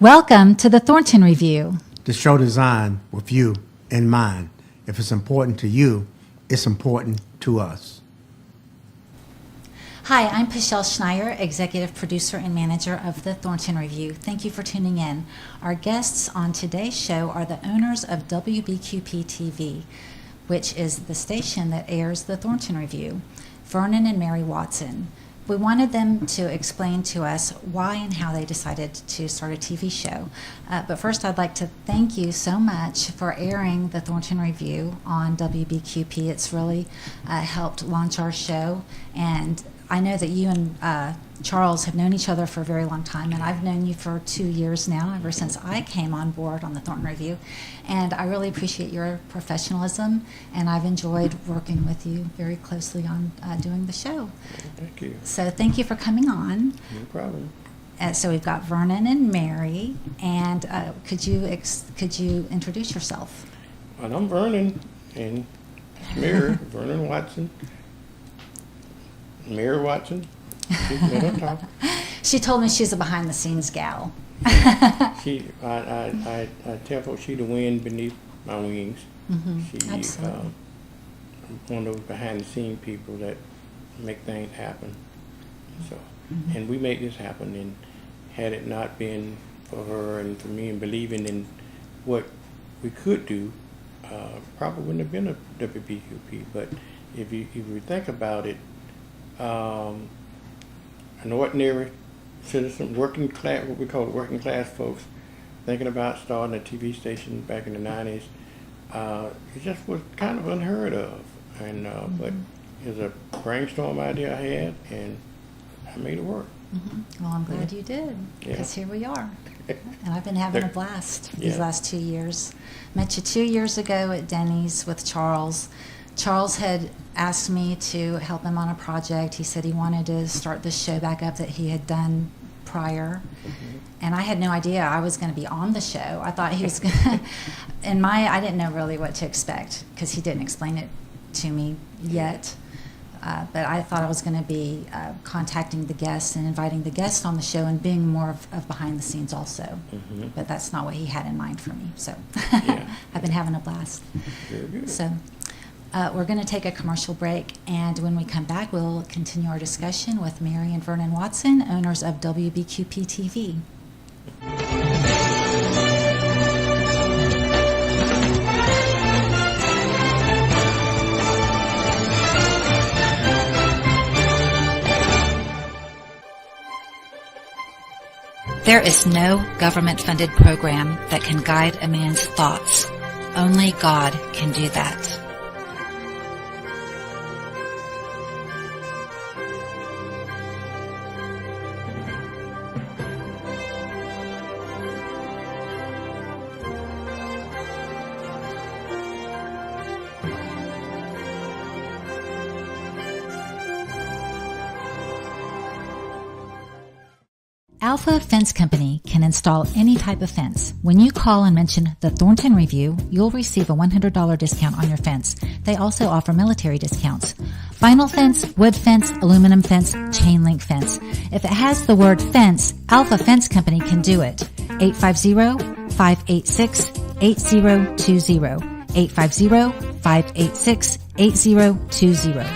Welcome to the Thornton Review. The show designed with you in mind. If it's important to you, it's important to us. Hi, I'm Pichelle Schneier, Executive Producer and Manager of the Thornton Review. Thank you for tuning in. Our guests on today's show are the owners of WBQP TV, which is the station that airs the Thornton Review, Vernon and Mary Watson. We wanted them to explain to us why and how they decided to start a TV show. But first, I'd like to thank you so much for airing the Thornton Review on WBQP. It's really helped launch our show. And I know that you and Charles have known each other for a very long time, and I've known you for 2 years now, ever since I came on board on the Thornton Review. And I really appreciate your professionalism, and I've enjoyed working with you very closely on doing the show. Thank you. So thank you for coming on. No problem. So we've got Vernon and Mary, and could you introduce yourself? Well, I'm Vernon, and Mary, Vernon Watson. Mary Watson. Let her talk. She told me she's a behind-the-scenes gal. I tell folks she's the wind beneath my wings. Mm-hmm. She's one of those behind-the-scenes people that make things happen. So, and we made this happen. And had it not been for her and for me and believing in what we could do, probably wouldn't have been a WBQP. But if you think about it, an ordinary citizen, working class, what we call working class folks, thinking about starting a TV station back in the 90s, it just was kind of unheard of. And but it was a brainstorm idea I had, and I made it work. Mm-hmm. Well, I'm glad you did, because here we are. And I've been having a blast these last 2 years. Met you 2 years ago at Denny's with Charles. Charles had asked me to help him on a project. He said he wanted to start this show back up that he had done prior. And I had no idea I was going to be on the show. I thought he was going to, I didn't know really what to expect because he didn't explain it to me yet. But I thought I was going to be contacting the guests and inviting the guests on the show and being more of behind the scenes also. But that's not what he had in mind for me. So I've been having a blast. Very good. So we're going to take a commercial break, and when we come back, we'll continue our discussion with Mary and Vernon Watson, owners of WBQP TV. There is no government-funded program that can guide a man's thoughts. Only God can do that. Alpha Fence Company can install any type of fence. When you call and mention the Thornton Review, you'll receive a $100 discount on your fence. They also offer military discounts. Vinyl fence, wood fence, aluminum fence, chain link fence. If it has the word fence, Alpha Fence Company can do it. 850-586-8020. 850-586-8020.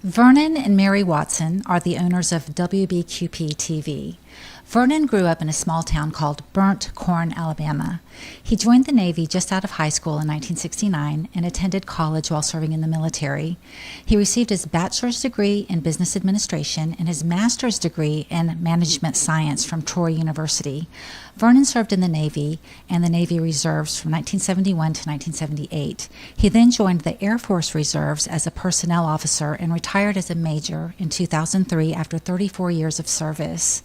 Vernon and Mary Watson are the owners of WBQP TV. Vernon grew up in a small town called Burnt Corn, Alabama. He joined the Navy just out of high school in 1969 and attended college while serving in the military. He received his bachelor's degree in business administration and his master's degree in management science from Troy University. Vernon served in the Navy and the Navy Reserves from 1971 to 1978. He then joined the Air Force Reserves as a personnel officer and retired as a major in 2003 after 34 years of service.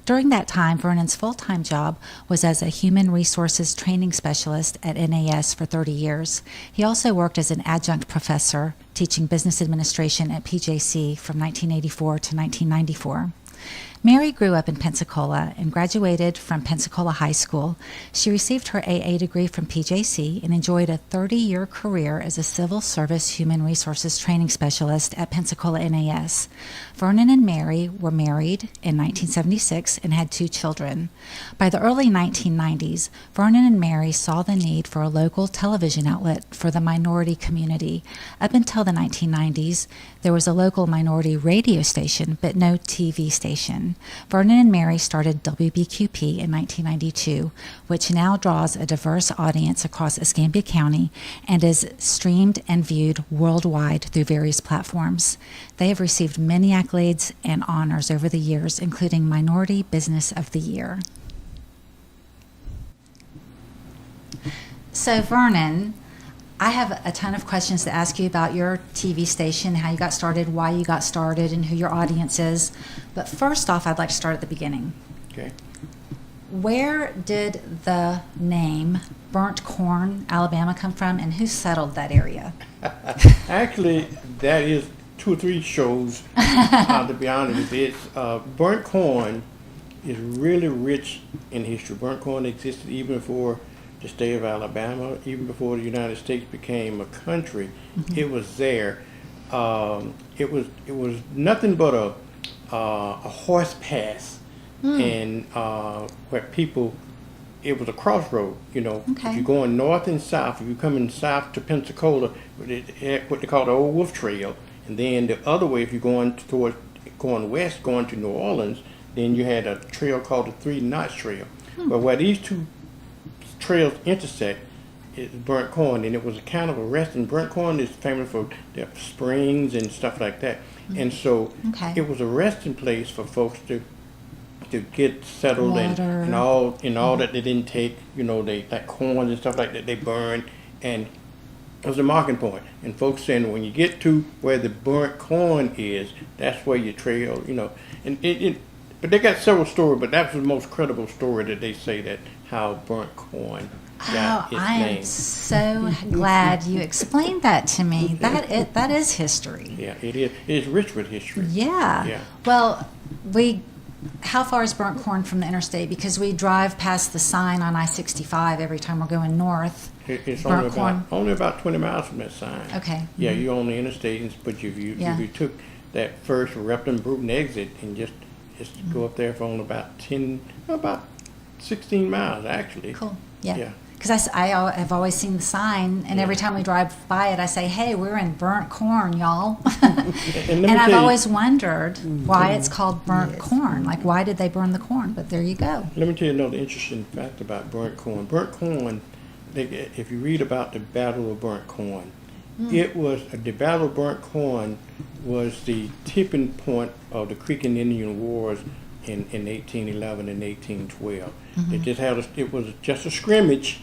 During that time, Vernon's full-time job was as a human resources training specialist at NAS for 30 years. He also worked as an adjunct professor teaching business administration at PJC from 1984 to 1994. Mary grew up in Pensacola and graduated from Pensacola High School. She received her AA degree from PJC and enjoyed a 30-year career as a civil service human resources training specialist at Pensacola NAS. Vernon and Mary were married in 1976 and had 2 children. By the early 1990s, Vernon and Mary saw the need for a local television outlet for the minority community. Up until the 1990s, there was a local minority radio station, but no TV station. Vernon and Mary started WBQP in 1992, which now draws a diverse audience across Escambia County and is streamed and viewed worldwide through various platforms. They have received many accolades and honors over the years, including Minority Business of the Year. So, Vernon, I have a ton of questions to ask you about your TV station, how you got started, why you got started, and who your audience is. But first off, I'd like to start at the beginning. Okay. Where did the name Burnt Corn, Alabama come from, and who settled that area? Actually, that is 2 or 3 shows, to be honest. Burnt corn is really rich in history. Burnt corn existed even before the state of Alabama, even before the United States became a country. It was there. It was nothing but a horse pass, and where people. It was a crossroad. You know, Okay. if you're going north and south, if you're coming south to Pensacola, it had what they call the Old Wolf Trail, and then the other way, if you're going west, going to New Orleans, then you had a trail called the 3 Knots Trail. But where these 2 trails intersect is Burnt Corn, and it was a kind of a resting. Burnt Corn is famous for their springs and stuff like that, and so Okay. it was a resting place for folks to get settled Water. and all that they didn't take. You know, that corn and stuff like that they burned, and it was a marking point. And folks saying when you get to where the burnt corn is, that's where your trail. You know, and but they got several stories, but that was the most credible story that they say that how burnt corn got its I am name. so glad you explained that to me. That is history. Yeah, it is. It's rich with history. Yeah. Yeah. Well, how far is Burnt Corn from the interstate? Because we drive past the sign on I-65 every time we're going north. It's Burnt corn. only about 20 miles from that sign. Okay. Yeah, you're on the interstate, but if you took that first Repton Bruton exit and just go up there for only about 16 miles actually. Cool. Yeah. Yeah. Because I have always seen the sign, and every time we drive by it, I say, "Hey, we're in Burnt Corn, y'all." And And I've always wondered why it's called burnt corn. Like, why did they burn the corn? But there you go. Let me tell you another interesting fact about burnt corn. Burnt corn, if you read about the Battle of Burnt Corn, the Battle of Burnt Corn was the tipping point of the Creek and Indian Wars in 1811 and 1812. It was just a scrimmage,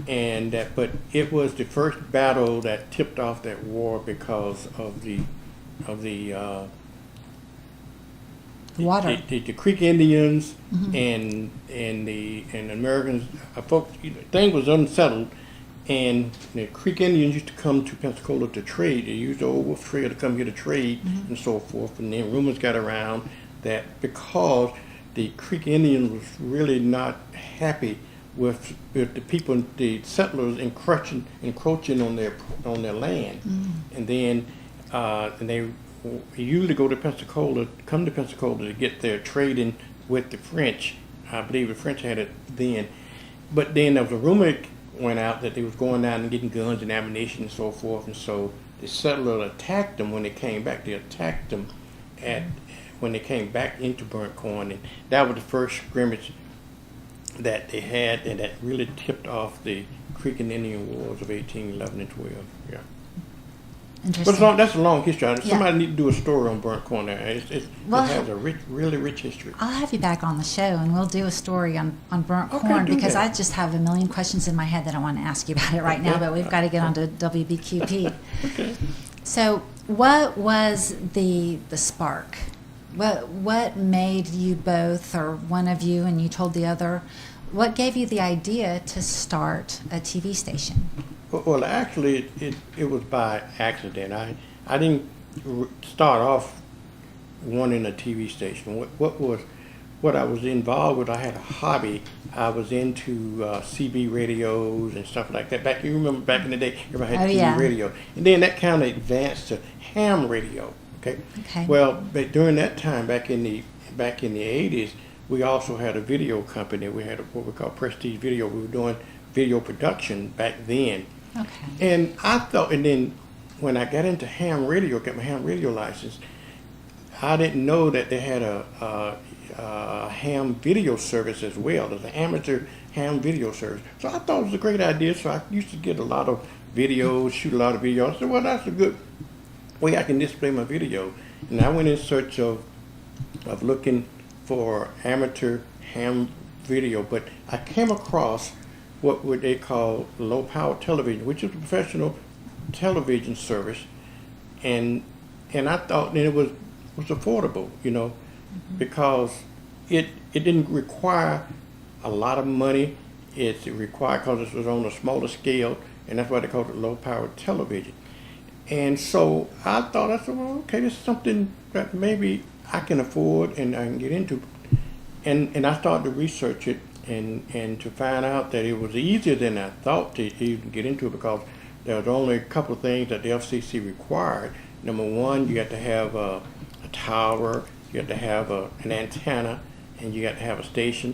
but it was the first battle that tipped off that war because of the Water. the Creek Indians and the Americans, folks. Things was unsettled, and the Creek Indians used to come to Pensacola to trade. They used the Old Wolf Trail to come here to trade and so forth. And then rumors got around that because the Creek Indians was really not happy with the people, the settlers encroaching on their land, and then they usually come to Pensacola to get their trading with the French. I believe the French had it then, but then there was a rumor that went out that they was going down and getting guns and ammunition and so forth, and so the settlers attacked them when they came back. They attacked them when they came back into Burnt Corn, and that was the first scrimmage that they had, and that really tipped off the Creek and Indian Wars of 1811 and 12. Yeah. Interesting. But that's a long history. Yeah. Somebody need to do a story on Burnt Corn there. It Well, has a really rich history. I'll have you back on the show, and we'll do a story on burnt Okay, corn, do because that. I just have a million questions in my head that I want to ask you about it right now, but we've got to get on to WBQP. Okay. So what was the spark? What made you both, or one of you and you told the other, what gave you the idea to start a TV station? Well, actually, it was by accident. I didn't start off wanting a TV station. What I was involved with, I had a hobby. I was into CB radios and stuff like that. You remember back in the day, everybody had CB radio. And then that kind of advanced to ham radio, okay? Well, but during that time, back in the 80s, we also had a video company. We had what we call Prestige Video. We were doing video production back then. Okay. And I thought, and then when I got into ham radio, got my ham radio license, I didn't know that they had a ham video service as well. There's an amateur ham video service. So I thought it was a great idea. So I used to get a lot of videos, shoot a lot of videos. I said, well, that's a good way I can display my video. And I went in search of looking for amateur ham video, but I came across what would they call low power television, which is a professional television service, and I thought that it was affordable, you know, because it didn't require a lot of money. It required, because it was on a smaller scale, and that's why they called it low power television. And so I said, well, okay, this is something that maybe I can afford and I can get into. And I started to research it and to find out that it was easier than I thought to even get into it, because there was only a couple of things that the FCC required. Number one, you had to have a tower, you had to have an antenna, and you had to have a station,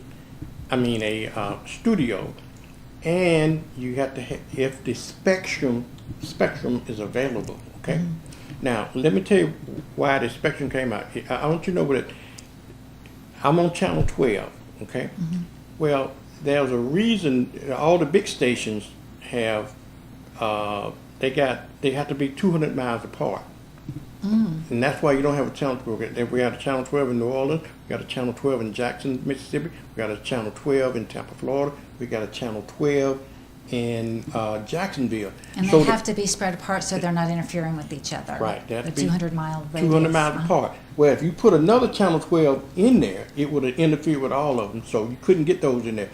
a studio, and you got to have, if the spectrum is available, okay? Now, let me tell you why the spectrum came out. I want you to know that I'm on channel 12, okay? Well, there's a reason all the big stations have, they have to be 200 miles apart. And that's why you don't have a channel 12. We got a channel 12 in New Orleans, we got a channel 12 in Jackson, Mississippi, we got a channel 12 in Tampa, Florida, we got a channel 12 in Jacksonville. And they have to be spread apart so they're not interfering with each other. Right. They have the to be 200-mile radius. 200 miles apart. Well, if you put another channel 12 in there, it would have interfered with all of them, so you couldn't get those in there.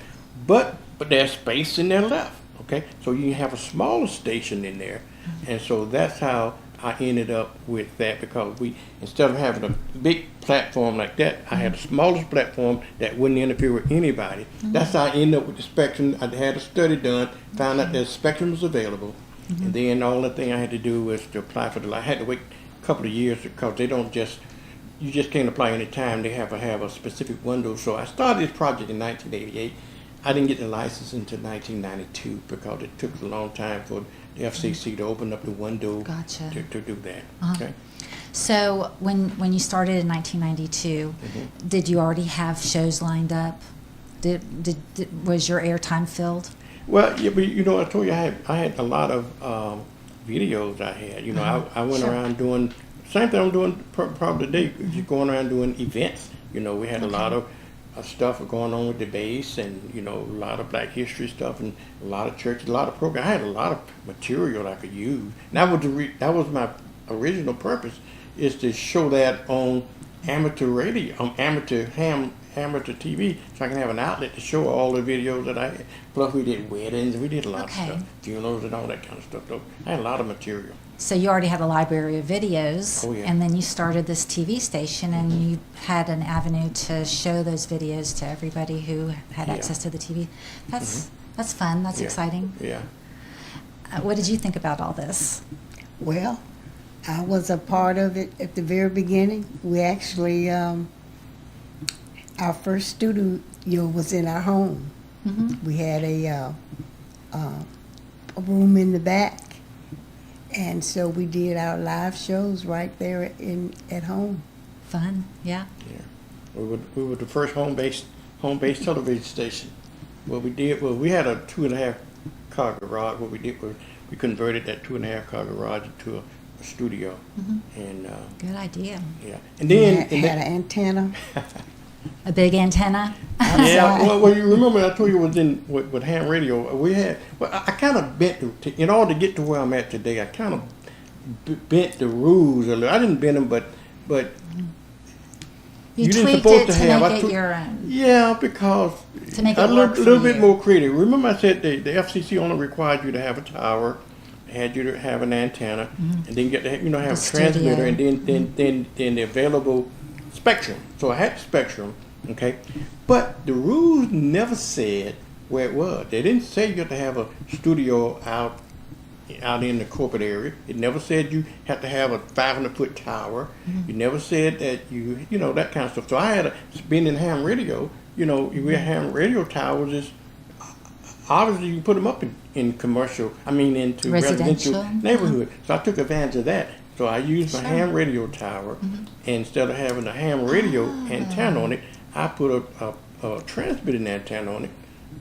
But there's space in there left, okay? So you can have a smaller station in there, and so that's how I ended up with that, because instead of having a big platform like that, I had the smallest platform that wouldn't interfere with anybody. That's how I ended up with the spectrum. I had a study done, found out that the spectrum was available, and then the only thing I had to do was to apply for I had to wait a couple of years, because they don't you just can't apply any time. They have to have a specific window. So I started this project in 1988. I didn't get the license until 1992, because it took a long time for the FCC to open up the window to do that. Okay. So when you started in 1992, did you already have shows lined up? Was your airtime filled? Well, yeah, but you know, I told you I had a lot of videos I had. You know, I went around doing same thing I'm doing probably today, just going around doing events. You know, we had a lot of stuff going on with the base, and you know, a lot of Black history stuff, and a lot of churches, a lot of programs. I had a lot of material I could use. And that was my original purpose, is to show that on amateur radio, on amateur TV, so I can have an outlet to show all the videos that I had. Plus, we did weddings, we did a lot of stuff, funerals and all that kind of stuff. So I had a lot of material. So you already had a library of videos, and then you started this TV station, and you had an avenue to show those videos to everybody who had access to the TV. That's fun. That's exciting. Yeah. What did you think about all this? Well, I was a part of it at the very beginning. We actually, our first studio was in our home. We had a room in the back. And so we did our live shows right there at home. Fun, yeah. Yeah, we were the first home-based television station. What we did was we had a 2.5 car garage. What we did was we converted that 2.5 car garage into a studio. And good idea. Yeah, and then had an antenna. A big antenna. Yeah, well, you remember I told you it was in with ham radio. We had, well, I kind of bent in order to get to where I'm at today. I kind of bent the rules a little. I didn't bend them, but you didn't tweaked supposed it to to have. make it your own. Yeah, because To make it a work for little bit you. more creative. Remember, I said the FCC only required you to have a tower, had you to have an antenna, and then get to have a transmitter, and then the available Spectrum. So I had the Spectrum, okay? But the rules never said where it was. They didn't say you have to have a studio out in the corporate area. It never said you have to have a 500-foot tower. You never said that you know, that kind of stuff. So I had been in ham radio, you know, we had ham radio towers is obviously you can put them up in commercial, into residential neighborhood. So I took advantage of that. So I used my ham radio tower. Instead of having a ham radio antenna on it, I put a transmitting antenna on it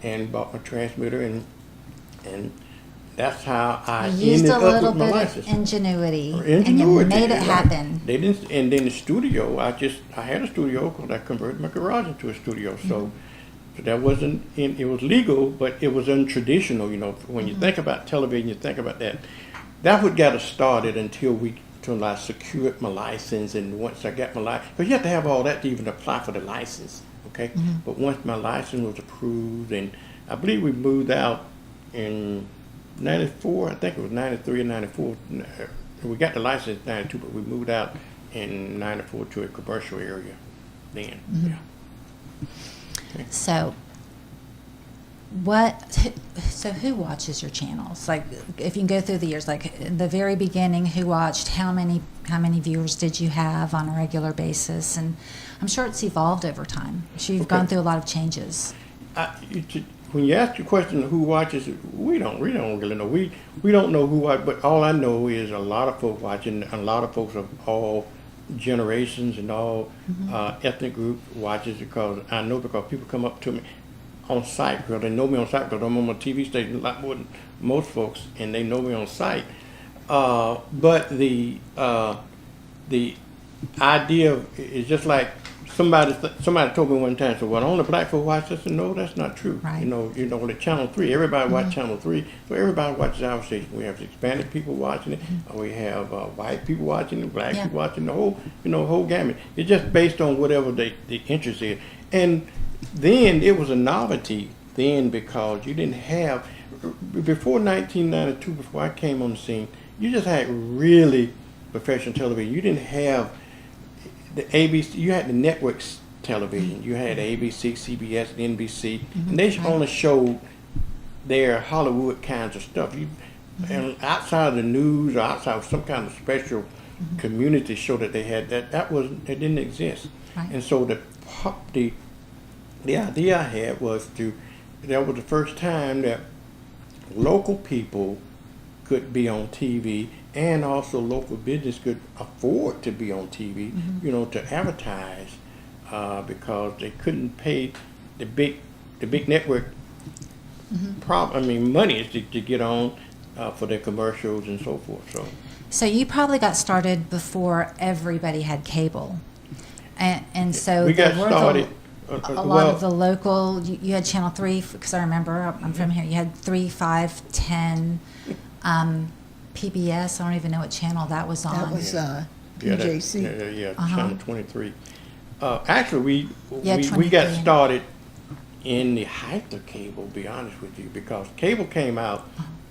and bought my transmitter, and that's how I You used ended a up little with my bit license. of ingenuity, and Ingenuity, you made it right. happen. They didn't, and then the studio. I had a studio because I converted my garage into a studio. So that wasn't. It was legal, but it was untraditional. You know, when you think about television, you think about that. That's what got us started until I secured my license, and once I got my license, because you have to have all that to even apply for the license. Okay, but once my license was approved, and I believe we moved out in 94, I think it was 93 or 94. We got the license in 92, but we moved out in 94 to a commercial area then. Yeah. So, who watches your channels? Like, if you can go through the years, like in the very beginning, who watched? How many viewers did you have on a regular basis? And I'm sure it's evolved over time. So you've gone through a lot of changes. When you ask the question of who watches, we don't really know. We don't know who watches, but all I know is a lot of folks watching. A lot of folks of all generations and all ethnic groups watches, because I know, because people come up to me on site, because they know me on site, because I'm on my TV station a lot more than most folks, and they know me on site. But the idea is just like somebody told me one time. So, well, only black folks watch this, and no, that's not true. Right. You know, the Channel 3. Everybody watches Channel 3, so everybody watches our station. We have Hispanic people watching it. We have white people watching it, black people watching the whole gamut. It's just based on whatever the interest is. And then it was a novelty then, because you didn't have, before 1992, before I came on the scene, you just had really professional television. You didn't have the ABC. You had the networks television. You had ABC, CBS, and NBC, and they only showed their Hollywood kinds of stuff. And outside of the news, or outside of some kind of special community show that they had, it didn't exist. Right. And so the idea I had was that was the first time that local people could be on TV, and also local business could afford to be on TV, to advertise, because they couldn't pay the big network money to get on for their commercials and so forth. So you probably got started before everybody had cable, and so we got started. A lot of the local, you had Channel 3, because I remember, I'm from here, you had 3, 5, 10, PBS, I don't even know what channel that was on. That was PJC. Channel 23. Actually, we 23. got started in the height of cable, to be honest with you, because cable came out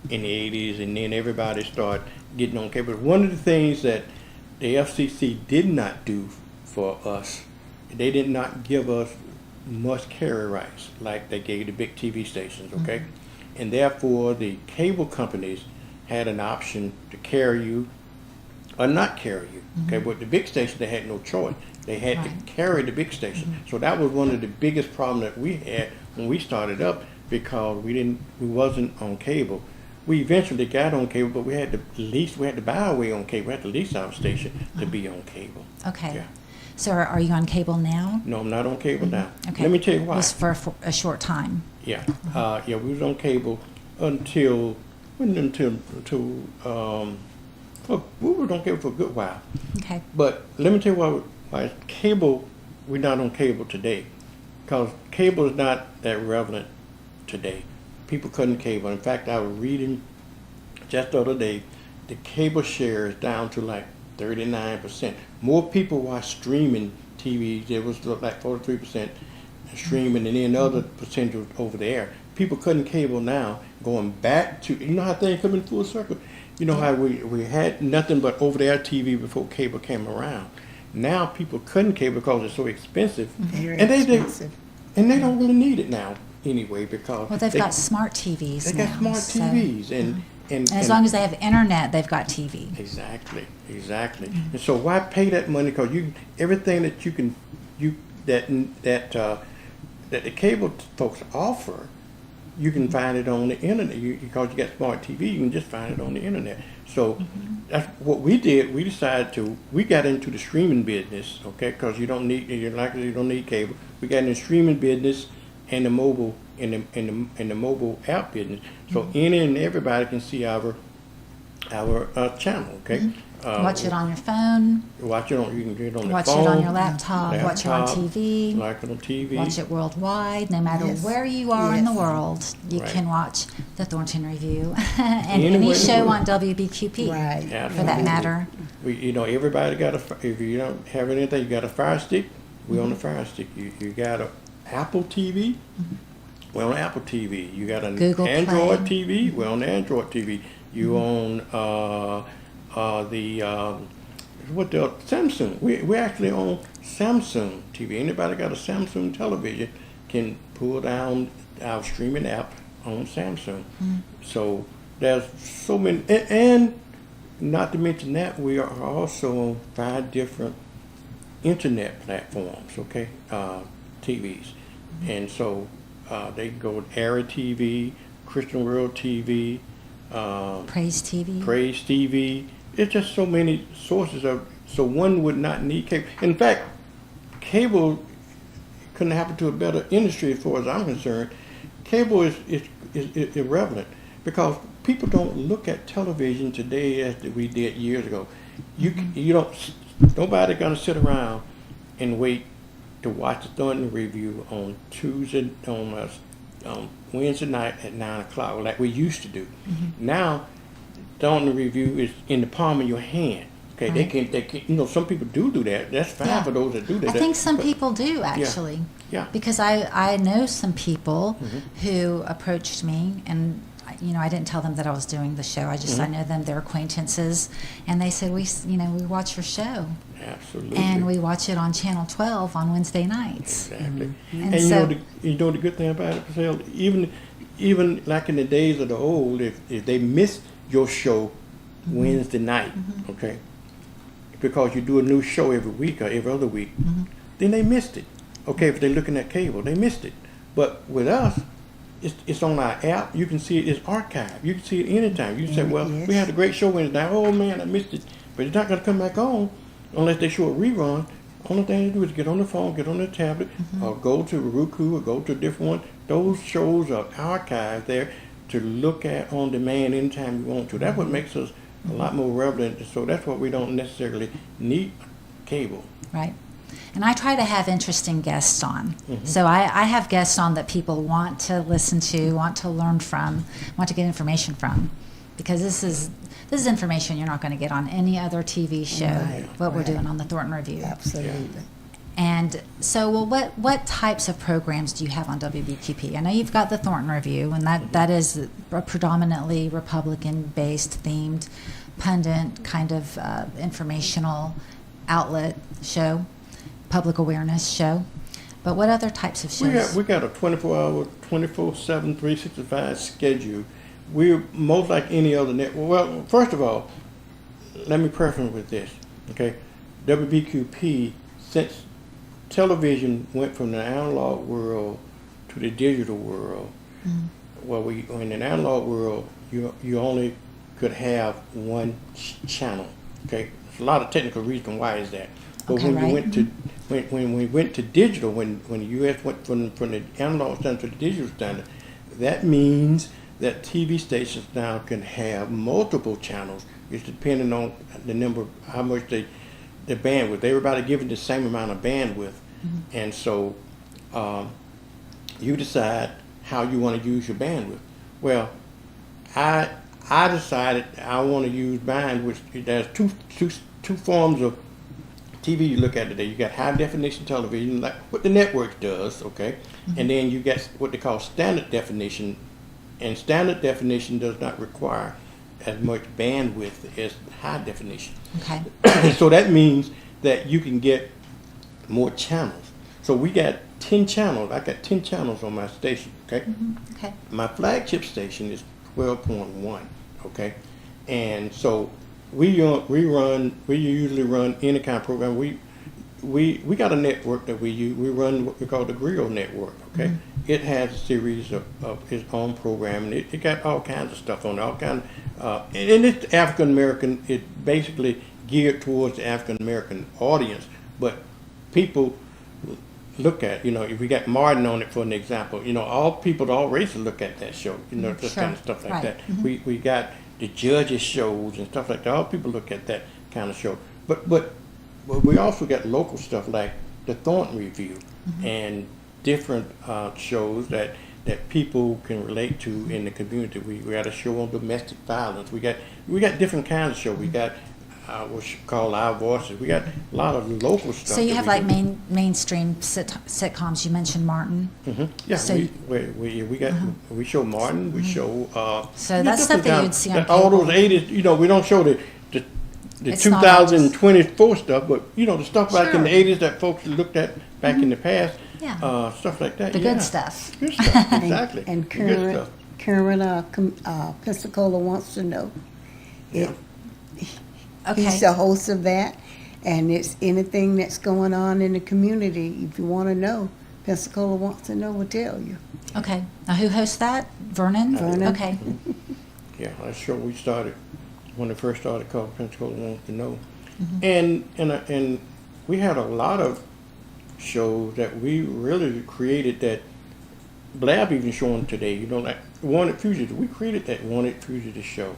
in the 80s, and then everybody started getting on cable. One of the things that the FCC did not do for us, they did not give us must carry rights like they gave the big TV stations, okay? And therefore the cable companies had an option to carry you or not carry you, okay? But the big station, they had no choice. They had to carry the big station. So that was one of the biggest problems that we had when we started up, because we wasn't on cable. We eventually got on cable, but we had to buy our way on cable. We had to lease our station to be on cable. Okay. Yeah. So are you on cable now? No, I'm not on cable now. Okay. Let me tell you why. It was for a short time. Yeah, we was on cable until we were on cable for a good while. Okay. But let me tell you why cable, we're not on cable today, because cable is not that relevant today. People cutting cable. In fact, I was reading just the other day, the cable share is down to like 39%. More people watch streaming TV. It was like 43% streaming, and then the other percentage was over the air. People cutting cable now, going back to, you know how things come in full circle? You know how we had nothing but over-the-air TV before cable came around. Now people cutting cable because it's so expensive, Very and expensive. they don't really need it now anyway because Well, they've got smart TVs they now. got smart so- TVs and And as long as they have internet, they've got TV. exactly. And so why pay that money? Because everything that you can that the cable folks offer, you can find it on the internet. Because you got smart TV, you can just find it on the internet. So that's what we did. We decided we got into the streaming business, okay? Because you don't need cable. We got into the streaming business and the mobile in the mobile app business. So any and everybody can see our channel, okay? Watch it on your phone. Watch it on. You can get it on Watch the phone. it on your laptop. Watch it on TV. Like it on TV. Watch it worldwide. No matter Yes. where you are in the Yes. world, you Right. can watch the Thornton Review and Anywhere in any the show world. on WBQP, Right. for Absolutely. that matter. Everybody got if you don't have anything, you got a Fire Stick. We're on the Fire Stick. You got a Apple TV. We're on Apple TV. You got an Google Android Play. TV. We're on the Android TV. You own the Samsung. We actually own Samsung TV. Anybody got a Samsung television can pull down our streaming app on Samsung. So there's so many, and not to mention that we are also on 5 different internet platforms, okay, TVs. And so they can go with Era TV, Christian World TV, Praise TV. Praise TV. It's just so many sources so one would not need cable. In fact, cable couldn't happen to a better industry as far as I'm concerned. Cable is irrelevant because people don't look at television today as we did years ago. Nobody gonna sit around and wait to watch the Thornton Review on Wednesday night at 9 o'clock, like we used to do. Now, Thornton Review is in the palm of your hand. Okay, Right. they can. Some people do that. That's fine Yeah. for those that do that. I think some But- people do actually. Yeah. Because I know some people who approached me, and I didn't tell them that I was doing the show. I just I know them, they're acquaintances, and they said we watch your show, Absolutely. and we watch it on Channel 12 on Wednesday nights. Exactly. And And so- you know the good thing about it, Priscilla, even like in the days of the old, if they missed your show Wednesday night, okay, because you do a new show every week or every other week, then they missed it. Okay, if they're looking at cable, they missed it. But with us, it's on our app. You can see it. It's archived. You can see it anytime. You say, well, Yes. we had a great show Wednesday night. Oh, man, I missed it. But it's not going to come back on unless they show a rerun. Only thing to do is get on the phone, get on the tablet, or go to Roku or go to a different one. Those shows are archived there to look at on demand anytime you want to. That's what makes us a lot more relevant. So that's why we don't necessarily need cable. Right. And I try to have interesting guests on. So I have guests on that people want to listen to, want to learn from, want to get information from. Because this is information you're not going to get on any other TV show, Right, what we're right. doing on the Thornton Review. Absolutely. And so, well, what types of programs do you have on WBQP? I know you've got the Thornton Review, and that is a predominantly Republican-based, themed, pundit kind of informational outlet show, public awareness show. But what other types of shows? We got a 24-hour, 24/7, 365 schedule. We're most like any other network. Well, first of all, let me preface with this, okay? WBQP, since television went from the analog world to the digital world, well, in the analog world, you only could have one channel, okay? There's a lot of technical reason why is that. But Okay, when right. you went to when we went to digital, when the U.S. went from the analog standard to the digital standard, that means that TV stations now can have multiple channels. It's depending on the number, how much the bandwidth. Everybody given the same amount of bandwidth, and so you decide how you want to use your bandwidth. Well, I decided I want to use mine, which there's two forms of TV you look at today. You got high definition television, like what the network does, okay, and then you got what they call standard definition, and standard definition does not require as much bandwidth as high definition. Okay. So that means that you can get more channels. So we got 10 channels. I got 10 channels on my station, okay? Okay. My flagship station is 12.1, okay? And so we usually run any kind of program. We got a network that we use. We run what we call the Grill Network, okay? It has a series of its own program, and it got all kinds of stuff on it, all kind and it's African American. It basically geared towards the African American audience, but people look at, if we got Martin on it for an example, all people, all races look at that show, this Sure. kind of stuff like Right. that. We got the judges shows and stuff like that. All people look at that kind of show. But we also got local stuff like the Thornton Review and different shows that people can relate to in the community. We got a show on domestic violence. We got different kinds of shows. We got what's called Our Voices. We got a lot of local stuff. So you that have we like do. mainstream sitcoms. You mentioned Martin. Yeah, So we show Martin. We show. So that's stuff that you'd see on all cable. those 80s. We don't show the It's not all 2024 stuff, but the stuff back in the Sure. 80s that folks looked at back in the past. Yeah. Stuff like that. The yeah. good stuff. Good stuff. Exactly. And The good current, stuff. Pensacola wants to know. Yeah. Okay. He's the host of that, and it's anything that's going on in the community. If you want to know, Pensacola wants to know will tell you. Okay. Now who hosts that? Vernon? Vernon. Okay. Yeah, that's sure we started when it first started called Pensacola Wants to Know, Mm-hmm. and we had a lot of shows that we really created that Blab even showing today. Like Wanted Fugitive. We created that Wanted Fugitive show,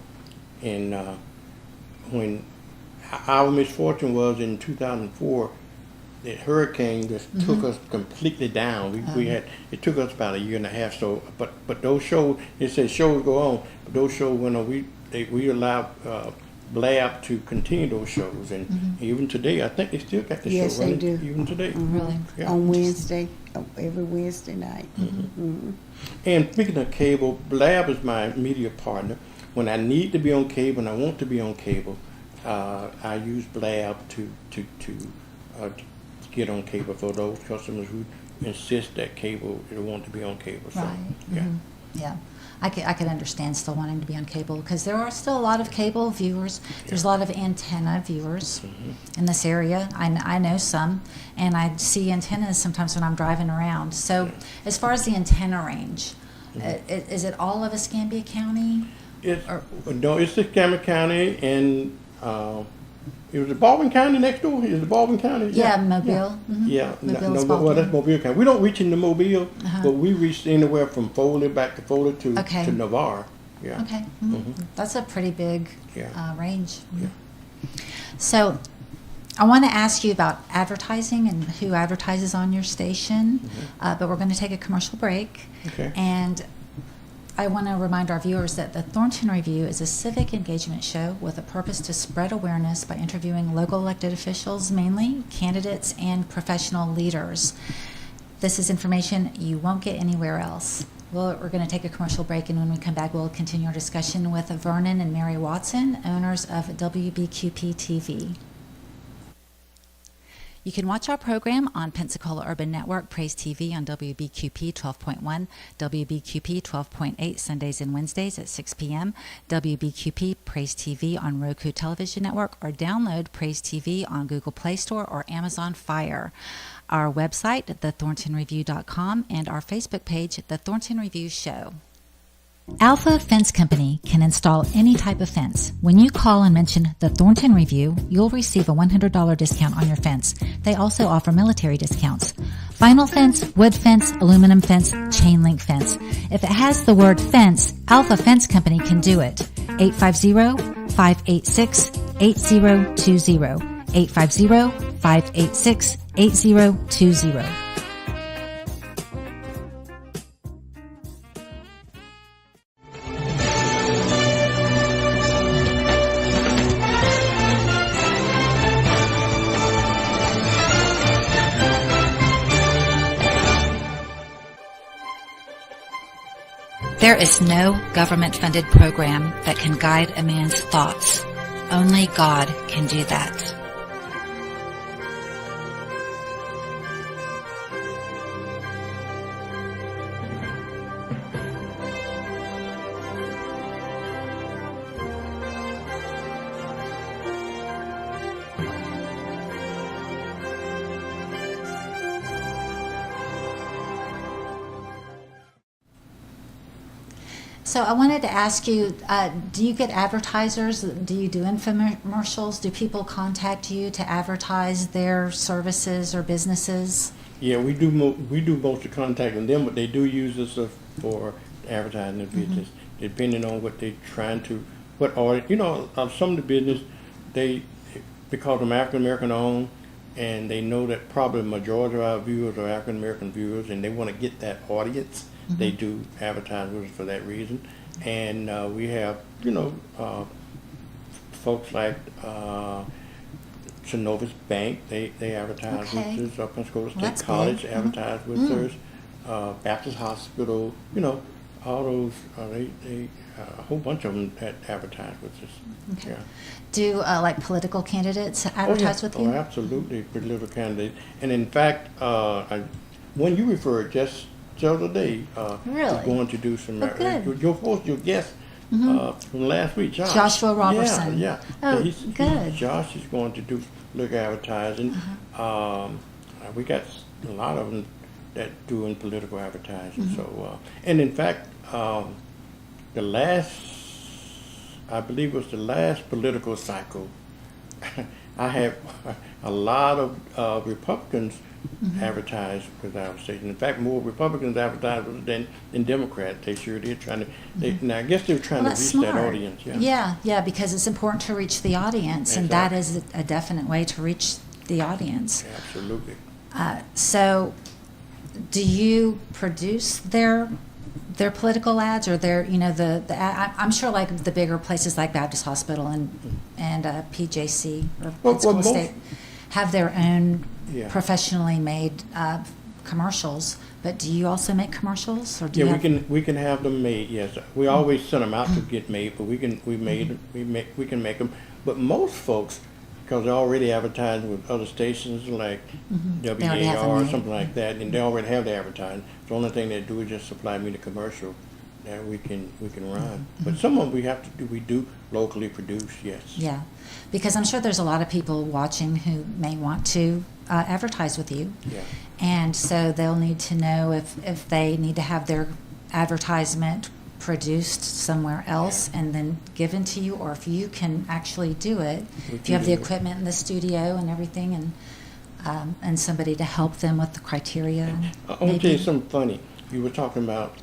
and when our misfortune was in 2004, that hurricane just took us completely down. It took us about a year and a half. So, but those shows, it says shows go on, but those shows went on. We allowed Blab to continue those shows, and even today, I think they still got the Yes, show they running. do. Even today. Really? Yeah. On Wednesday, every Wednesday night. And speaking of cable, Blab is my media partner. When I need to be on cable and I want to be on cable, I use Blab to get on cable for those customers who insist that cable, they want to be on cable. So, Right. yeah. Yeah. I could understand still wanting to be on cable because there are still a lot of cable viewers. There's a lot of antenna viewers in this area. I know some, and I see antennas sometimes when I'm driving around. So as far as the antenna range, is it all of Escambia County? No, it's Escambia County, and it was the Baldwin County next door. Is it Baldwin County? Yeah, Mobile. Yeah, Mobile is well, that's Baldwin. Mobile County. We don't reach into Mobile, but we reach anywhere from Foley back to Foley to Okay. Navarre. Yeah. Okay. That's a pretty big Yeah. range. Yeah. So I want to ask you about advertising and who advertises on your station, but we're going to take a commercial break. Okay. And I want to remind our viewers that the Thornton Review is a civic engagement show with a purpose to spread awareness by interviewing local elected officials, mainly candidates and professional leaders. This is information you won't get anywhere else. We're going to take a commercial break, and when we come back, we'll continue our discussion with Vernon and Mary Watson, owners of WBQP TV. You can watch our program on Pensacola Urban Network, Praise TV on WBQP 12.1, WBQP 12.8 Sundays and Wednesdays at 6 p.m., WBQP Praise TV on Roku Television Network, or download Praise TV on Google Play Store or Amazon Fire. Our website, thethorntonreview.com, and our Facebook page, The Thornton Review Show. Alpha Fence Company can install any type of fence. When you call and mention the Thornton Review, you'll receive a $100 discount on your fence. They also offer military discounts. Vinyl fence, wood fence, aluminum fence, chain link fence. If it has the word fence, Alpha Fence Company can do it. 850-586-8020. 850-586-8020. There is no government-funded program that can guide a man's thoughts. Only God can do that. So I wanted to ask you, do you get advertisers? Do you do infomercials? Do people contact you to advertise their services or businesses? Yeah, we do most of contacting them, but they do use us for advertising their business, depending on what they're trying to, some of the business, because I'm African American owned, and they know that probably the majority of our viewers are African American viewers, and they want to get that audience. They do advertise with us for that reason. And we have, folks like Synovus Bank, they advertise with us. Pensacola State College advertise with us. Baptist Hospital, all those, a whole bunch of them advertise with us. Okay. Yeah. Do like political candidates advertise with you? Oh, absolutely, political candidates. And in fact, when you referred just the other day, Really? is going to do some. good. Your guest from last week, Joshua Robertson. Yeah. Oh, good. Josh is going to do political advertising. We got a lot of them that doing political advertising. So, and in fact, I believe it was the last political cycle, I had a lot of Republicans advertise with our station. In fact, more Republicans advertise with it than Democrats. They sure did. Now I guess they were trying to reach Smart. that audience. Yeah, because it's important to reach the audience, and that is a definite way to reach the audience. Absolutely. So, do you produce their political ads, or their, I'm sure like the bigger places like Baptist Hospital and PJC or Pensacola State have their own professionally made commercials. But do you also make commercials, or do you we can have them made. Yes, we always send them out to get made, but we can make them. But most folks, because they're already advertising with other stations like WAR or something like that, and they already have the advertising. The only thing they do is just supply me the commercial that we can run. But some of them we do locally produce, yes. Yeah, because I'm sure there's a lot of people watching who may want to advertise with you. Yeah. And so they'll need to know if they need to have their advertisement produced somewhere else and then given to you, or if you can actually do it, if you have the equipment in the studio and everything, and somebody to help them with the criteria. I want to tell you something funny. We were talking about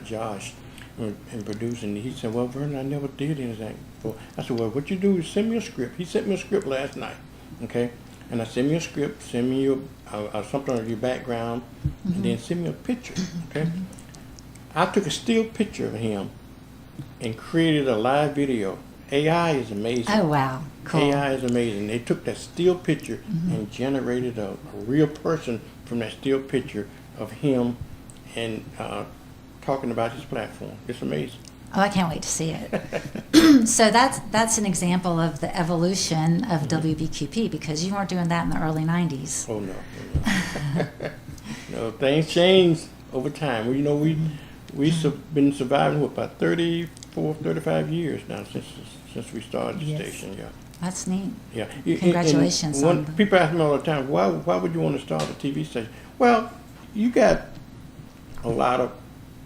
Josh and producing. He said, "Well, Vernon, I never did anything before." I said, "Well, what you do is send me a script." He sent me a script last night, okay? And I send me a script, send me your something of your background, and then send me a picture, okay? I took a still picture of him and created a live video. AI is amazing. Oh, wow. Cool. AI is amazing. They took that still picture and generated a real person from that still picture of him and talking about his platform. It's amazing. Oh, I can't wait to see it. So that's an example of the evolution of WBQP, because you weren't doing that in the early 90s. Oh, no. No, things change over time. We've been surviving about 34, 35 years now since we started the station. Yeah. That's neat. Yeah. Congratulations. People ask me all the time, why would you want to start a TV station? Well, you got a lot of,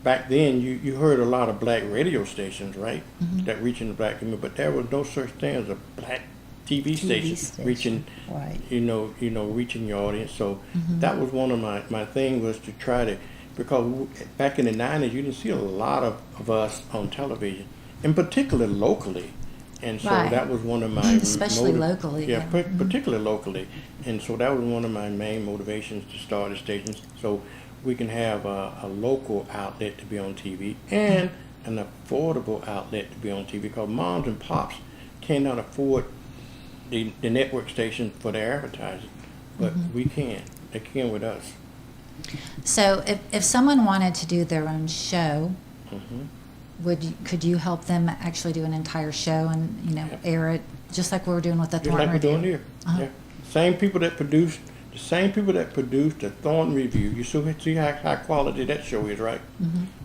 back then you heard a lot of black radio stations, right? That reaching the black community, but there was no such thing as a black TV station reaching, right. Reaching your audience. So that was one of my thing, was to try to, because back in the 90s, you didn't see a lot of us on television, in particular locally. And so that was one of my... Especially locally. Yeah, particularly locally. And so that was one of my main motivations to start the stations, so we can have a local outlet to be on TV and an affordable outlet to be on TV, because moms and pops cannot afford the network station for their advertising. But we can. They can with us. So if someone wanted to do their own show, could you help them actually do an entire show and air it just like we were doing with the Thornton Review? Just like we're doing here. Yeah. Same people that produced the Thornton Review. You see how high quality that show is, right?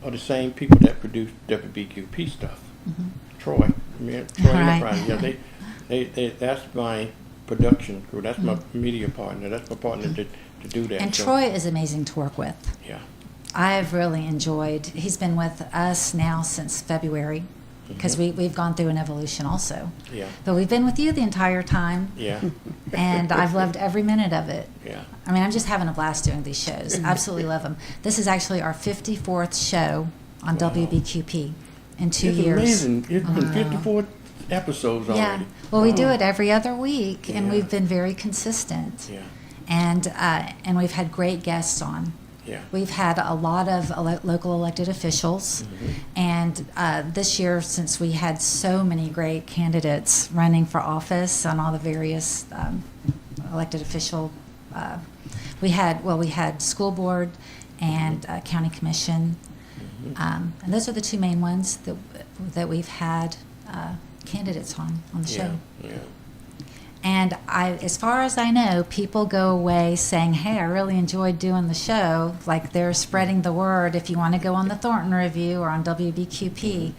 Are the same people that produced WBQP stuff. Troy Enterprise. Yeah, they that's my production crew. That's my media partner. That's my partner to do that. And show. Troy is amazing to work with. Yeah. I've really enjoyed. He's been with us now since February, because we've gone through an evolution also. Yeah. But we've been with you the entire time, Yeah. and I've loved every minute of it. Yeah. I mean, I'm just having a blast doing these shows. Absolutely love them. This is actually our 54th show on Wow. WBQP in 2 It's years. amazing. It's been 54 episodes Yeah. already. Well, we do Wow. it every other week, and Yeah. we've been very consistent. Yeah. And we've had great guests on. Yeah. We've had a lot of local elected officials, and this year, since we had so many great candidates running for office on all the various elected official, we had school board and county commission, and those are the two main ones that we've had candidates on the show. Yeah. And as far as I know, people go away saying, "Hey, I really enjoyed doing the show." Like, they're spreading the word. If you want to go on the Thornton Review or on WBQP,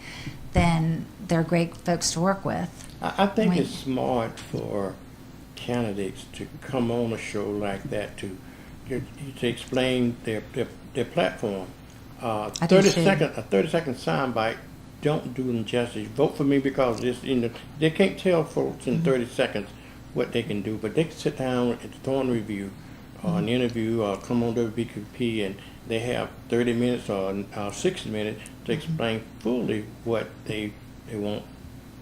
then they're great folks to work with. I think Wait. it's smart for candidates to come on a show like that to explain their platform. I do too. A 30-second soundbite don't do them justice. Vote for me because they can't tell folks in 30 seconds what they can do, but they can sit down at the Thornton Review or an interview or come on WBQP and they have 30 minutes or 60 minutes to explain fully what they want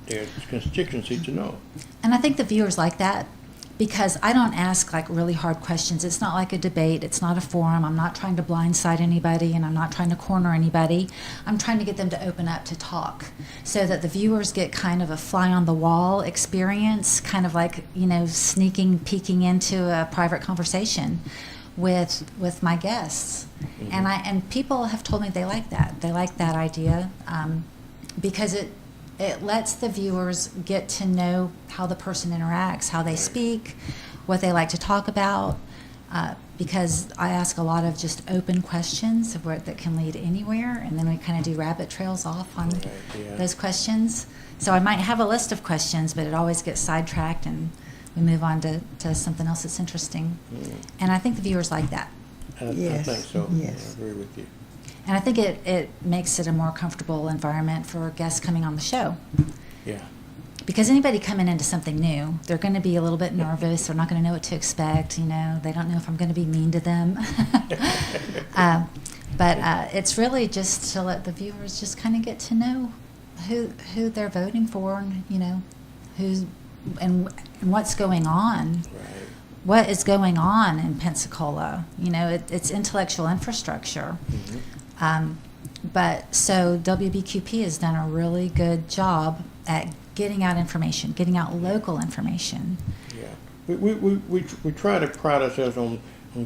their constituency to know. And I think the viewers like that, because I don't ask like really hard questions. It's not like a debate. It's not a forum. I'm not trying to blindside anybody, and I'm not trying to corner anybody. I'm trying to get them to open up to talk, so that the viewers get kind of a fly on the wall experience, kind of like, peeking into a private conversation with my guests. And people have told me they like that. They like that idea, because it lets the viewers get to know how the person interacts, how they speak, what they like to talk about, because I ask a lot of just open questions that can lead anywhere, and then we kind of do rabbit trails off on those questions. So I might have a list of questions, but it always gets sidetracked, and we move on to something else that's interesting. And I think the viewers like that. Yes. I think so. Yes. I agree with you. And I think it makes it a more comfortable environment for guests coming on the show. Yeah. Because anybody coming into something new, they're going to be a little bit nervous. They're not going to know what to expect. They don't know if I'm going to be mean to them. But it's really just to let the viewers just kind of get to know who they're voting for, and who's and what's going on. Right. What is going on in Pensacola? It's intellectual infrastructure. But so WBQP has done a really good job at getting out information, getting out local information. Yeah, we try to pride ourselves on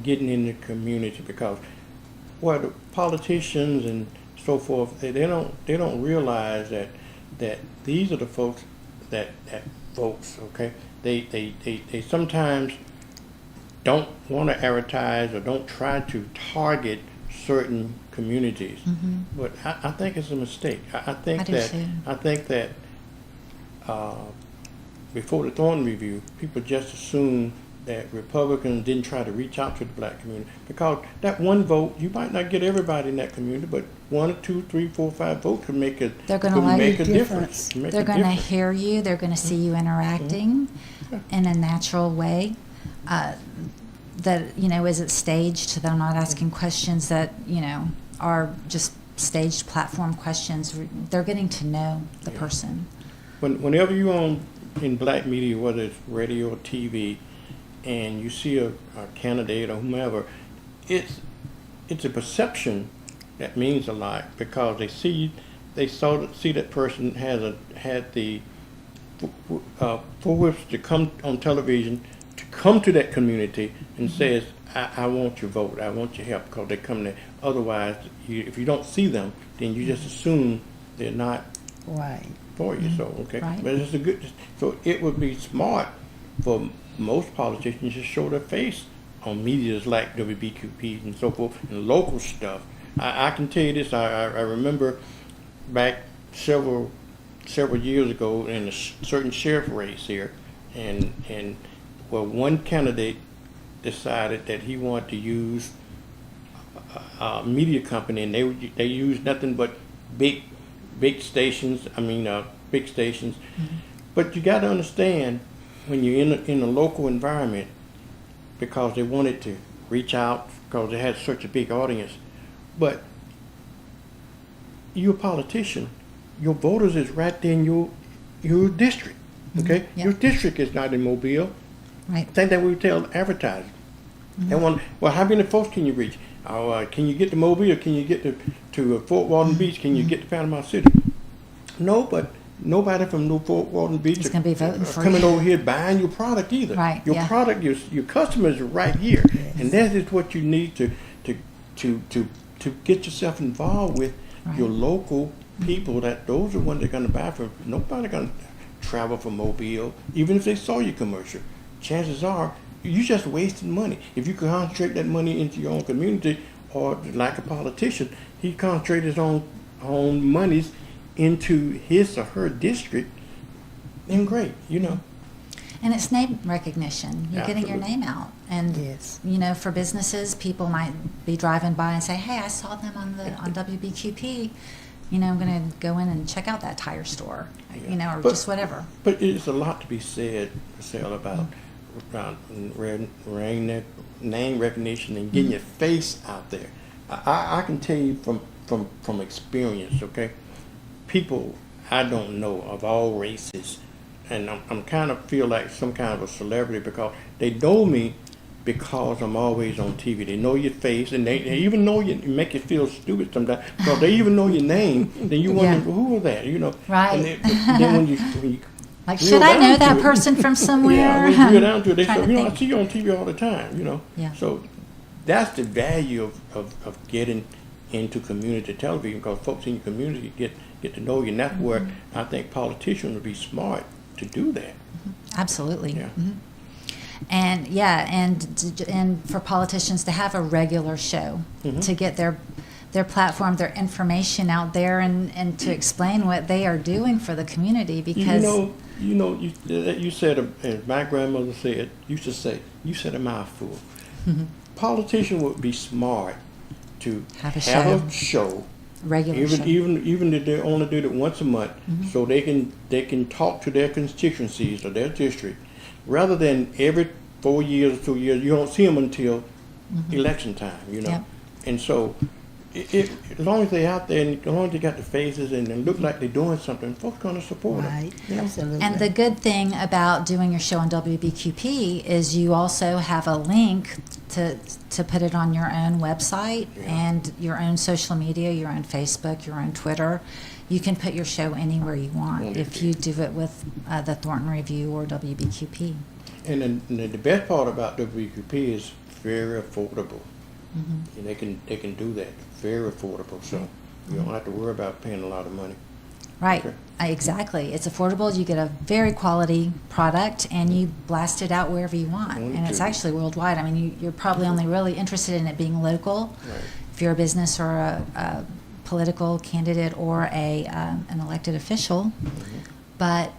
getting in the community, because the politicians and so forth, they don't realize that these are the folks that votes. Okay, they sometimes don't want to advertise or don't try to target certain communities, but I think it's a mistake. I think that before the Thornton Review, people just assumed that Republicans didn't try to reach out to the black community, because that one vote, you might not get everybody in that community, but 1, 2, 3, 4, 5 votes could make a difference. They're going to hear you. They're going to see you interacting in a natural way. That is it staged, so they're not asking questions that are just staged platform questions. They're getting to know the person. Whenever you're in black media, whether it's radio or TV, and you see a candidate or whomever, it's a perception that means a lot, because they see that person had the force to come on television, to come to that community and says, I want your vote, I want your help, because they come there. Otherwise, if you don't see them, then you just assume they're not Right. for you. So Right. but it's so it would be smart for most politicians to show their face on medias like WBQP and so forth, and local stuff. I can tell you this. I remember back several years ago in a certain sheriff race here, and one candidate decided that he wanted to use media company, and they use nothing but big stations. Big stations. But you got to understand, when you're in a local environment, because they wanted to reach out because they had such a big audience. But you're a politician. Your voters is right there in your district. Okay, Yeah. your district is not in Mobile. Right. Same thing we tell advertisers. They want, well, how many folks can you reach? Can you get to Mobile? Can you get to Fort Walton Beach? Can you get to Panama City? No, but nobody from Fort Walton Beach Is gonna be voting for coming you. over here buying your product either. Right, Your yeah. product, your customers are right here, and that is what you need to get yourself involved with. Right. Your local people. Those are the ones they're going to buy from. Nobody going to travel from Mobile, even if they saw your commercial. Chances are you just wasting money. If you concentrate that money into your own community, or like a politician, he concentrates his own monies into his or her district, then great, And it's name recognition. You're getting your Absolutely. name out. And, Yes. for businesses, people might be driving by and say, hey, I saw them on WBQP. I'm going to go in and check out that tire store, or But- just whatever. But it's a lot to be said, Marcel, about name recognition and getting your face out there. I can tell you from experience, okay? People I don't know of all races, and I'm kind of feel like some kind of a celebrity because they know me because I'm always on TV. They know your face, and they even know you, make you feel stupid sometimes because they even know your name. Then you wonder, Yeah. well, who was that? Right. And then when you Like, drill should I know down that to it. person from somewhere? Yeah, when you drill down to it, they Trying say, to I think. see you on TV all the time, Yeah. So that's the value of getting into community television, because folks in your community get to know you, and that's where I think politicians would be smart to do that. Absolutely. Yeah. And and for politicians to have a regular show, to get their platform, their information out there, and to explain what they are doing for the community, because You said, as my grandmother used to say, you said a mouthful. Politicians would be smart to Have a a show, regular show. even if they only did it once a month, so they can talk to their constituencies or their district, rather than every 4 years or 2 years. You don't see them until election time, Yep. And so as long as they're out there and as long as they got the faces and they look like they're doing something, folks gonna support them. Right, absolutely. And the good thing about doing your show on WBQP is you also have a link to put it on your own website and your own social media, your own Facebook, your own Twitter. You can put your show anywhere you want if you do it with the Thornton Review or WBQP. And then the best part about WBQP is very affordable. And they can do that, very affordable. So you don't have to worry about paying a lot of money. Right, Okay. exactly. It's affordable. You get a very quality product, and you blast it out wherever you want. And it's actually worldwide. I mean, you're probably only really interested in it being local. Right. If you're a business or a political candidate or an elected official, but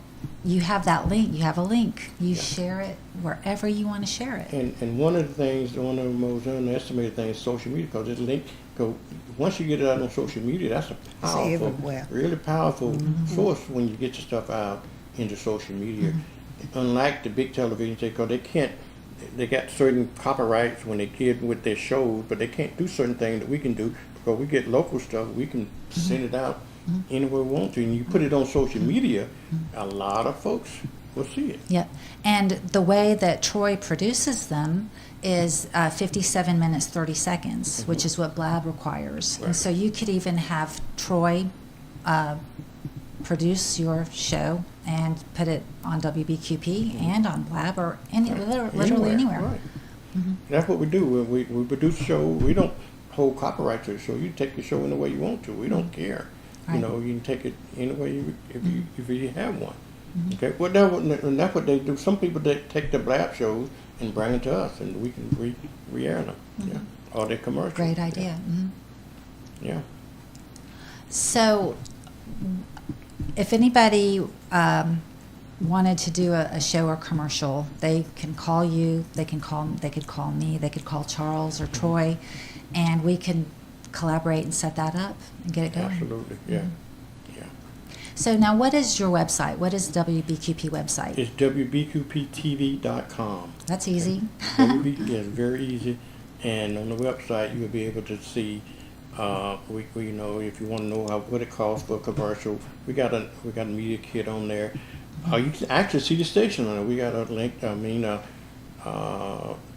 you have that link. You have a link. You share it wherever you want to share it. And one of the most underestimated things is social media, because it's linked. Because once you get it out on social media, that's a powerful, everywhere. really powerful source when you get your stuff out into social media. Unlike the big television station, because they got certain copyrights when they get with their shows, but they can't do certain things that we can do, because we get local stuff. We can send it out anywhere we want to, and you put it on social media, a lot of folks will see it. Yep. And the way that Troy produces them is 57 minutes, 30 seconds, which is what Blab requires. Right. And so you could even have Troy produce your show and put it on WBQP and on Blab or literally anywhere. Right. That's what we do. We produce a show. We don't hold copyright to the show. You take the show any way you want to. We don't care. Right. You can take it any way if you have one. Okay. Well, that's what they do. Some people, they take the Blab shows and bring it to us, and we can re-air them. Yeah. Or their commercials. Great idea. Yeah. So, if anybody wanted to do a show or commercial, they can call you, they could call me, they could call Charles or Troy, and we can collaborate and set that up and get it going. Absolutely, yeah. Yeah. So now, what is your website? What is WBQP website? It's WBQP TV.com. That's easy. Yeah, it's very easy. And on the website, you'll be able to see, we you know, if you want to know what it costs for a commercial, we got a media kit on there. You can actually see the station on it. We got a link. The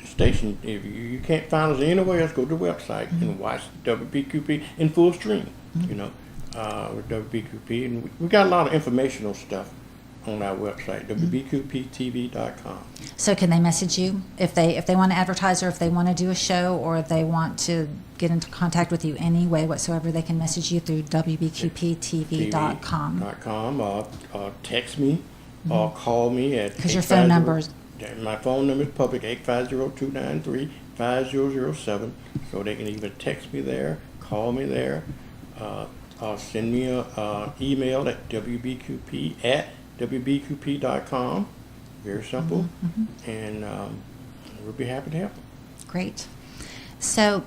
station. If you can't find us anywhere else, go to the website and watch WBQP in full stream. You know, with WBQP, and we got a lot of informational stuff on our website, WBQPTV.com. So can they message you if they want to advertise, or if they want to do a show, or if they want to get into contact with you any way whatsoever? They can message you through WBQPTV.com. Or text me or call me at. Because your phone number is. My phone number is public, 850-293-5007. So they can either text me there, call me there, or send me an email at WBQP@WBQP.com. Very simple. And we'll be happy to help. Great. So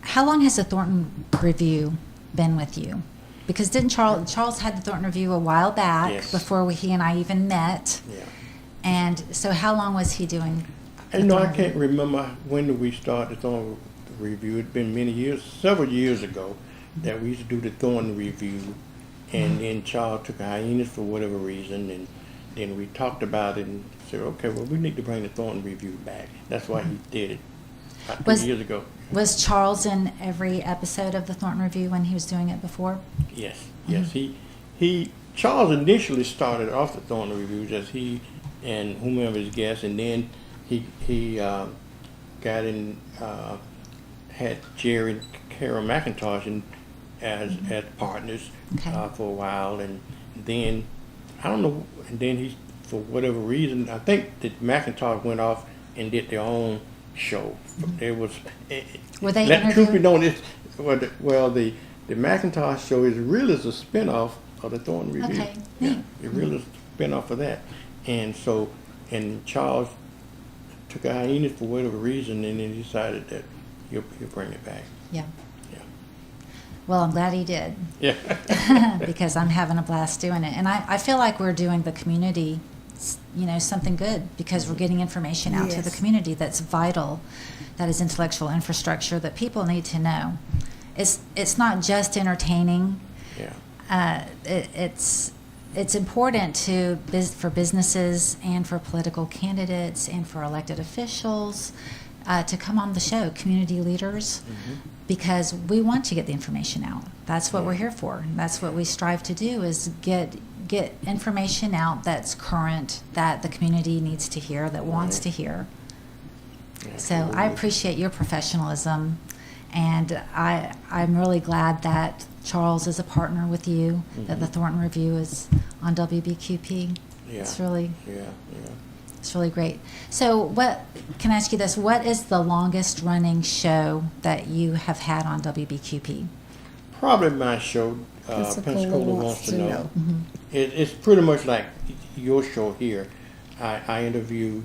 how long has the Thornton Review been with you? Because didn't Charles had the Thornton Review a while back, Yes. before he and I even met. Yeah. And so how long was he doing? I can't remember when did we start the Thornton Review. It's been many years, several years ago, that we used to do the Thornton Review, and then Charles took a hiatus for whatever reason, and then we talked about it and said, okay, well, we need to bring the Thornton Review back. That's why he did it about 2 years ago. Was Charles in every episode of the Thornton Review when he was doing it before? Yes, yes. Charles initially started off the Thornton Reviews as he and whomever his guests, and then he got in, had Jerry and Carol McIntosh as partners for a while, and then I don't know, and then he, for whatever reason, I think that McIntosh went off and did their own show. There was Were they let the truth be interviewing? known, the McIntosh show is really a spinoff of the Thornton Review. Okay. Yeah, it really is a spinoff of that. And so, and Charles took a hiatus for whatever reason, and then he decided that he'll bring it back. Yeah. Yeah. Well, I'm glad he did. Yeah. Because I'm having a blast doing it. And I feel like we're doing the community, something good, because we're getting information out to the Yes. community that's vital, that is intellectual infrastructure that people need to know. It's not just entertaining. Yeah. It's important for businesses and for political candidates and for elected officials to come on the show, community leaders, because we want to get the information out. That's what we're here for. And that's what we strive to do, is get information out that's current, that the community needs to hear, that wants to hear. So I appreciate your professionalism, and I'm really glad that Charles is a partner with you, that the Thornton Review is on WBQP. Yeah. It's really Yeah. great. So what, can I ask you this, what is the longest running show that you have had on WBQP? Probably my show, Pensacola Wants to Know. It's pretty much like your show here. I interview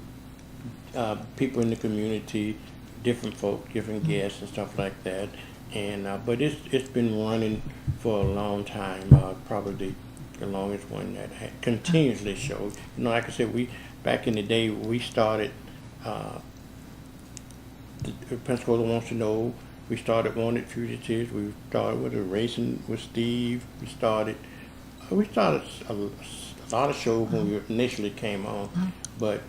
people in the community, different folk, different guests and stuff like that. And but it's been running for a long time, probably the longest one that continuously shows. Like I said, back in the day we started the Pensacola Wants to Know. We started Wanted Fugitives. We started with a Racing with Steve. We started a lot of shows when we initially came on, but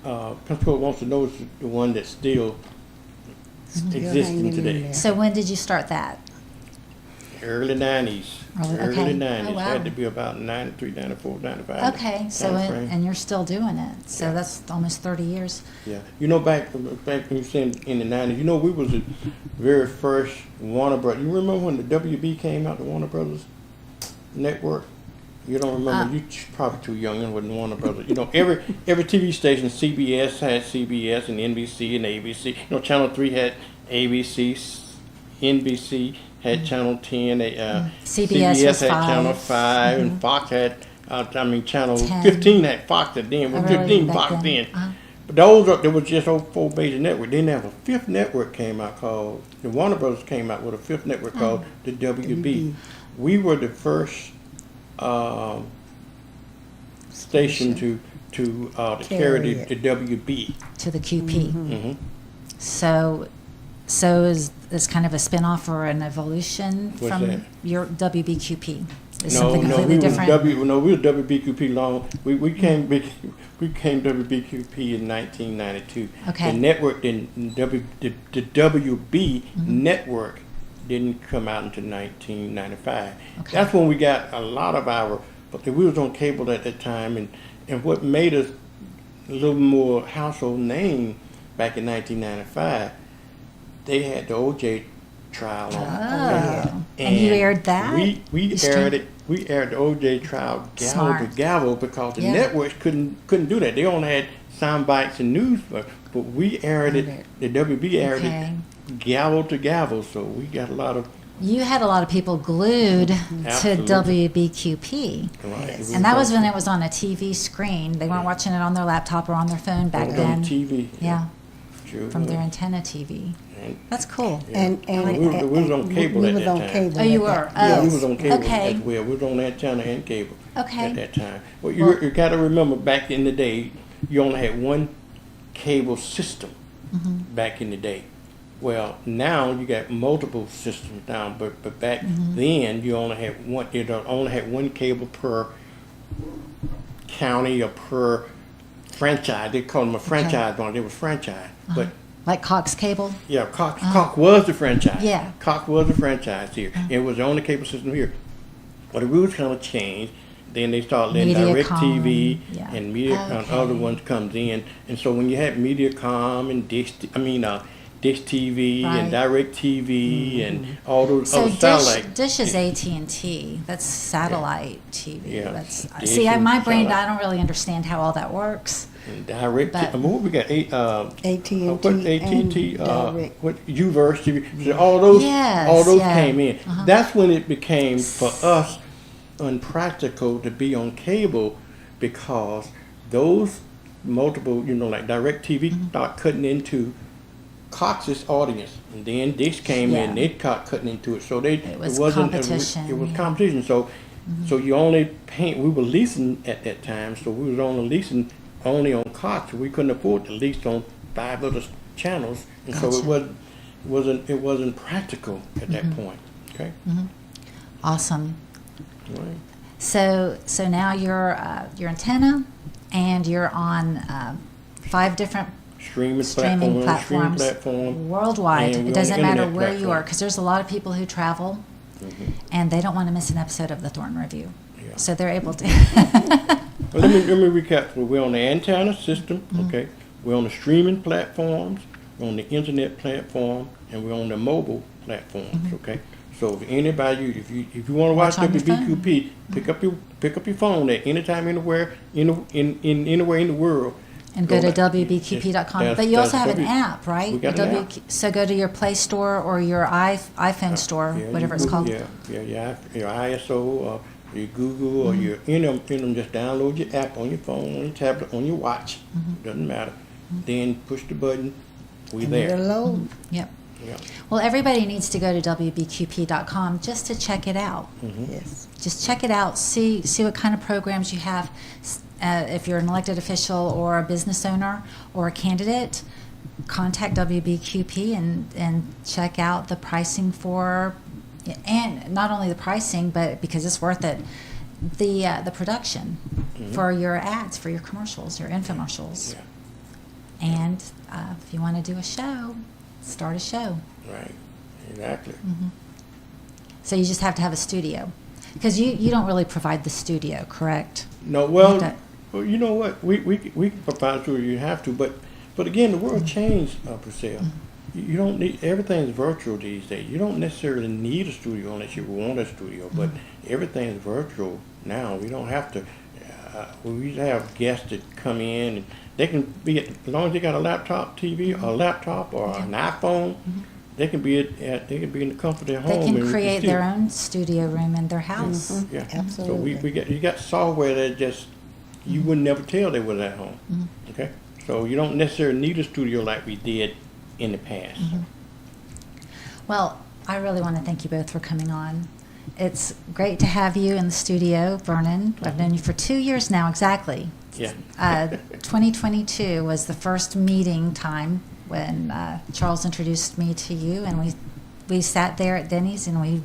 Pensacola Wants to Know is the one that's still existing hanging in today. there. So when did you start that? Early 90s. Early- Early okay. 90s. Oh, wow. Had to be about 93, 94, 95. Okay, so and you're still doing it. So Yeah. that's almost 30 years. Yeah. Back when you said in the 90s, we was the very first Warner Brothers. You remember when the WB came out, the Warner Brothers Network? You don't remember? You're probably too young and wasn't Warner Brothers. Every TV station, CBS had CBS and NBC and ABC. Channel 3 had ABC, NBC had Channel 10, CBS was had 5. Channel 5, and Fox had channel 10. 15 at Fox at then. Was Really, 15 back Fox then. then. Uh-huh. But there was just 4 basic network. Then there was a fifth network came out called, the Warner Brothers came out with a fifth network called the WB. We were the first station to carry the WB. To the QP. Mm-hmm. So is this kind of a spin-off or an evolution What's from that? your WBQP? Is No, something no, completely we was different? we were WBQP long. We came WBQP in 1992. Okay. The network didn't the WB network didn't come out until 1995. Okay. That's when we got a lot of but we was on cable at that time, and what made us a little more household name back in 1995, they had the OJ trial on. Oh. And you aired that? We You aired it. We aired the OJ trial gavel Smart. to gavel because the Yeah. networks couldn't do that. They only had sound bites and news, but we aired it. The WB aired Okay. it gavel to gavel, so we got a lot of. You had a lot of people glued to Absolutely. WBQP. Right, And that was when it was on a TV screen. They weren't watching it on their laptop or on their phone back on then. TV. Yeah, Sure from was. their antenna TV. And- That's cool. yeah. And we was on cable we at was that on time. cable Oh, you at were? that- Oh. Yeah, we was on cable Okay. as well. We was on antenna and cable Okay. at that time. Well, Well- you got to remember back in the day, you only had one cable system back in the day. Well, now you got multiple systems now, but back then you only had one. You only had one cable per county or per franchise. They called them a franchise one. They was franchise, but Like Cox Cable? yeah, Cox was the franchise. Yeah. Cox was the franchise here. It was the only cable system here. But the rules kind of changed. Then they started letting Mediacom, DirecTV yeah. and and other ones comes in. And so when you had Mediacom and Dish TV and Right. DirecTV and all those So other satellite. Dish is AT&T. That's satellite TV. Yeah. That's Dish see, and my brain. satellite. I don't really understand how all that works. And Direct. But- What we got? AT&T What AT&T? and Direct. What Uverse TV? So all those. Yes, all those yeah. came in. That's when it became for us unpractical to be on cable because those multiple, like DirecTV, start cutting into Cox's audience, and then Dish came in, Yeah. they caught cutting into it. So It was wasn't competition, it was yeah. competition. So so you only we were leasing at that time, so we was only leasing only on Cox. We couldn't afford to lease on 5 other channels, and so it wasn't practical at that point. Okay. Awesome. Right. So now your antenna, and you're on 5 different Streaming streaming platform platforms worldwide. and It we're doesn't on the matter internet where you platform. are, because there's a lot of people who travel, and they don't want to miss an episode of the Thornton Review. Yeah. So they're able to. Well, let me recap. We're on the antenna system, okay? We're on the streaming platforms, we're on the internet platform, and we're on the mobile platforms, okay? So if anybody, if you want to watch Watch on your WBQP, pick up your phone at anytime, anywhere, anywhere in the world. And go to back. WBQP.com. That's- But you also that's have an W- app, right? We got The an app. So go to your Play Store or your iPhone store, Yeah, whatever it's you called. Google- your ISO, or your Google, or your just download your app on your phone, on your tablet, on your watch. Doesn't matter. Then push the button. We And there. it'll load. Yep. Yeah. Well, everybody needs to go to WBQP.com just to check it out. Yes. Just check it out. See what kind of programs you have. If you're an elected official or a business owner or a candidate, contact WBQP and check out the pricing for, and not only the pricing, but because it's worth it, the production for your ads, for your commercials, your infomercials. Yeah. And if you want to do a show, start a show. Right. Exactly. So you just have to have a studio, because you don't really provide the studio, correct? No, well, Okay. well, you know what? We can provide to you have to, but again, the world changed, Priscilla. You don't need, everything's virtual these days. You don't necessarily need a studio unless you want a studio, but everything's virtual now. We don't have to. We used to have guests that come in, and they can be as long as they got a laptop TV, or a laptop, or an iPhone. they can be they can be in the comfort of their They home. can and we create still- their own studio room in their house. Mhm. Yeah, Absolutely. So you got software that just you would never tell they was at home. Mm-hmm. Okay, so you don't necessarily need a studio like we did in the past. Mm-hmm. Well, I really want to thank you both for coming on. It's great to have you in the studio, Vernon. I've known you for 2 years now, exactly. Yeah. 2022 was the first meeting time when Charles introduced me to you, and we sat there at Denny's and we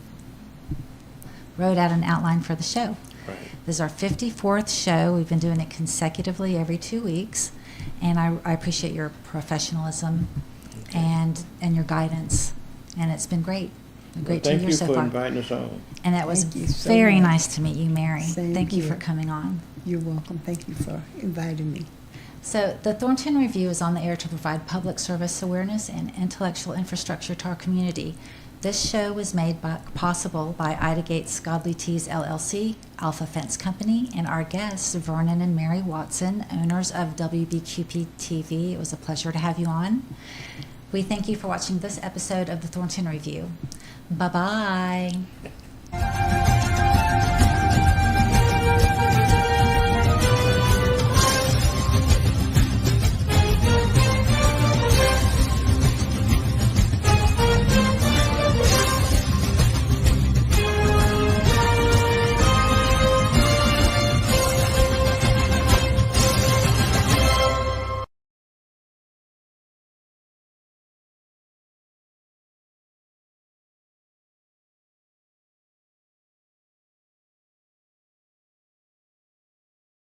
wrote out an outline for the show. Right. This is our 54th show. We've been doing it consecutively every 2 weeks, and I appreciate your professionalism and your guidance, and it's been great. A great 2 years so Thank you for far. inviting us on. And it was Thank you so very much. nice to meet you, Mary. Same Thank you for here. coming on. You're welcome. Thank you for inviting me. So, the Thornton Review is on the air to provide public service awareness and intellectual infrastructure to our community. This show was made possible by Ida Gates Godly Teas LLC, Alpha Fence Company, and our guests, Vernon and Mary Watson, owners of WBQP TV. It was a pleasure to have you on. We thank you for watching this episode of the Thornton Review. Bye-bye.